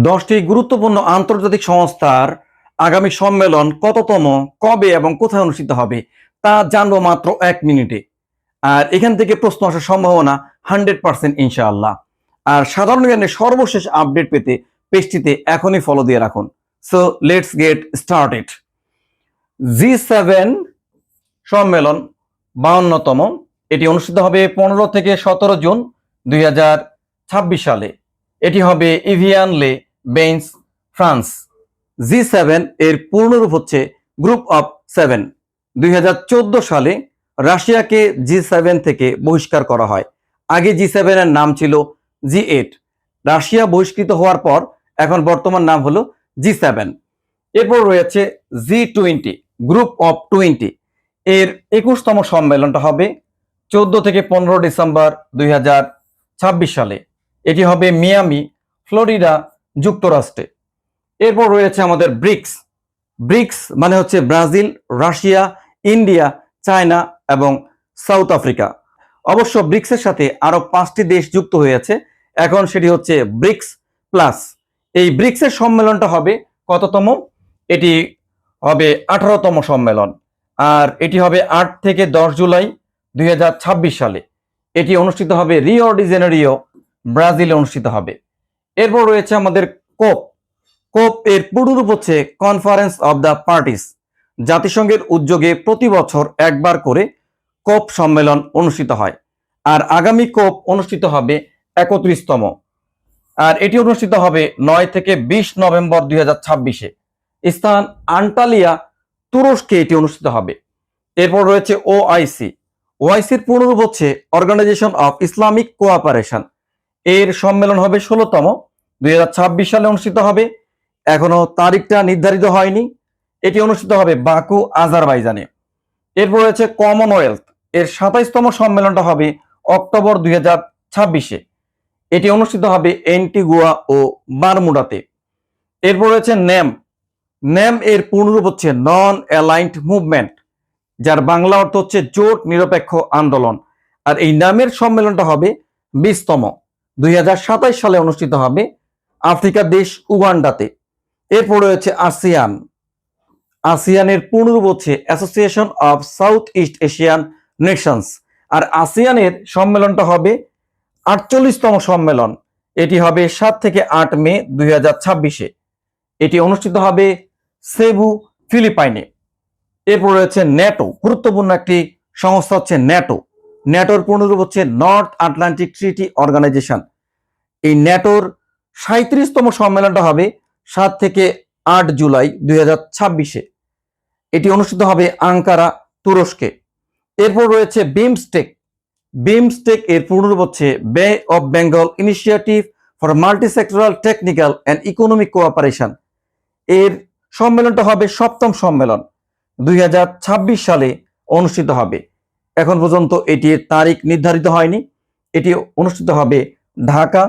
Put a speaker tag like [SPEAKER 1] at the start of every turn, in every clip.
[SPEAKER 1] 10টি গুরুত্বপূর্ণ আন্তর্জাতিক সংস্থার আগামী সম্মেলন কততম, কবে এবং কোথায় অনুষ্ঠিত হবে তা জানবো মাত্র 1 মিনিটে। আর এখান থেকে প্রশ্ন আসার সম্ভাবনা 100% ইনশাআল্লাহ। আর সাধারণ জ্ঞানের সর্বশেষ আপডেট পেতে পেজটিতে এখনই ফলো দিয়ে রাখুন। So let's get started. G7 সম্মেলন 52তম, এটি অনুষ্ঠিত হবে 15 থেকে 17 জুন 2026 সালে। এটি হবে ইভিয়ান লে বেইন্স, ফ্রান্স। G7 এর পূর্ণরূপ হচ্ছে গ্রুপ অফ 7। 2014 সালে রাশিয়াকে G7 থেকে বহিষ্কার করা হয়। আগে G7 এর নাম ছিল G8। রাশিয়া বহিষ্কৃত হওয়ার পর এখন বর্তমান নাম হলো G7। এরপর রয়েছে G20, গ্রুপ অফ 20। এর 21তম সম্মেলনটা হবে 14 থেকে 15 ডিসেম্বর 2026 সালে। এটি হবে মিয়ামি, ফ্লোরিডা, যুক্তরাষ্ট্রে। এরপর রয়েছে আমাদের ব্রিক্স। ব্রিক্স মানে হচ্ছে ব্রাজিল, রাশিয়া, ইন্ডিয়া, চায়না এবং সাউথ আফ্রিকা। অবশ্য ব্রিক্সের সাথে আরো 5টি দেশ যুক্ত হয়েছে, এখন সেটি হচ্ছে ব্রিক্স প্লাস। এই ব্রিক্সের সম্মেলনটা হবে কততম? এটি হবে 18তম সম্মেলন। আর এটি হবে 8 থেকে 10 জুলাই 2026 সালে। এটি অনুষ্ঠিত হবে রিও ডি জেনেরিও, ব্রাজিলে অনুষ্ঠিত হবে। এরপর রয়েছে আমাদের কোপ। কোপ এর পুরোরূপ হচ্ছে কনফারেন্স অব দ্য পার্টিস। জাতিসংঘের উদ্যোগে প্রতি বছর একবার করে কোপ সম্মেলন অনুষ্ঠিত হয়। আর আগামী কোপ অনুষ্ঠিত হবে 31তম। আর এটি অনুষ্ঠিত হবে 9 থেকে 20 নভেম্বর 2026-এ। স্থান আন্টালিয়া, তুরস্কে এটি অনুষ্ঠিত হবে। এরপর রয়েছে ওআইসি। ওআইসির পুনরূপ হচ্ছে অর্গানাইজেশন অফ ইসলামিক কোঅপারেশন। এর সম্মেলন হবে 16তম, 2026 সালে অনুষ্ঠিত হবে। এখনো তারিখটা নির্ধারিত হয়নি। এটি অনুষ্ঠিত হবে বাকু, আজারবাইজানে। এরপর রয়েছে কমনওয়েলথ। এর 27তম সম্মেলনটা হবে অক্টোবর 2026-এ। এটি অনুষ্ঠিত হবে এন্টিগুয়া ও বারমুডাতে। এরপর রয়েছে নেম। নেম এর পূর্ণরূপ হচ্ছে নন অ্যালাইন্ড মুভমেন্ট, যার বাংলা অর্থ হচ্ছে জোট নিরপেক্ষ আন্দোলন। আর এই নামের সম্মেলনটা হবে 20তম, 2027 সালে অনুষ্ঠিত হবে আফ্রিকার দেশ উগান্ডাতে। এরপর রয়েছে আসিয়ান। আসিয়ানের পূর্ণরূপ হচ্ছে Association of South East Asian Nations. আর আসিয়ানের সম্মেলনটা হবে 48তম সম্মেলন। এটি হবে 7 থেকে 8 মে 2026-এ। এটি অনুষ্ঠিত হবে সেবু, ফিলিপাইনে। এরপর রয়েছে ন্যাটো। গুরুত্বপূর্ণ একটি সংস্থা হচ্ছে ন্যাটো। ন্যাটোর পূর্ণরূপ হচ্ছে নর্থ আটলান্টিক ট্রিটি অর্গানাইজেশন। এই ন্যাটোর 37তম সম্মেলনটা হবে 7 থেকে 8 জুলাই 2026-এ। এটি অনুষ্ঠিত হবে আঙ্কারা, তুরস্কে। এরপর রয়েছে বিমস্টেক। বিমস্টেক এর পূর্ণরূপ হচ্ছে বে of Bengal initiative for multi-sectoral technical and economic cooperation. এর সম্মেলনটা হবে 7তম সম্মেলন, 2026 সালে অনুষ্ঠিত হবে। এখন পর্যন্ত এটির তারিখ নির্ধারিত হয়নি। এটি অনুষ্ঠিত হবে ঢাকা,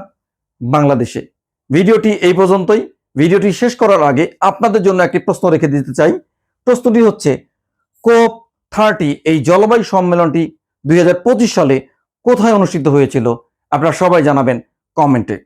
[SPEAKER 1] বাংলাদেশে। ভিডিওটি এই পর্যন্তই। ভিডিওটি শেষ করার আগে আপনাদের জন্য একটি প্রশ্ন রেখে দিতে চাই। প্রশ্নটি হচ্ছে, কোপ 30 এই জলবায়ু সম্মেলনটি 2025 সালে কোথায় অনুষ্ঠিত হয়েছিল? আপনারা সবাই জানাবেন কমেন্টে।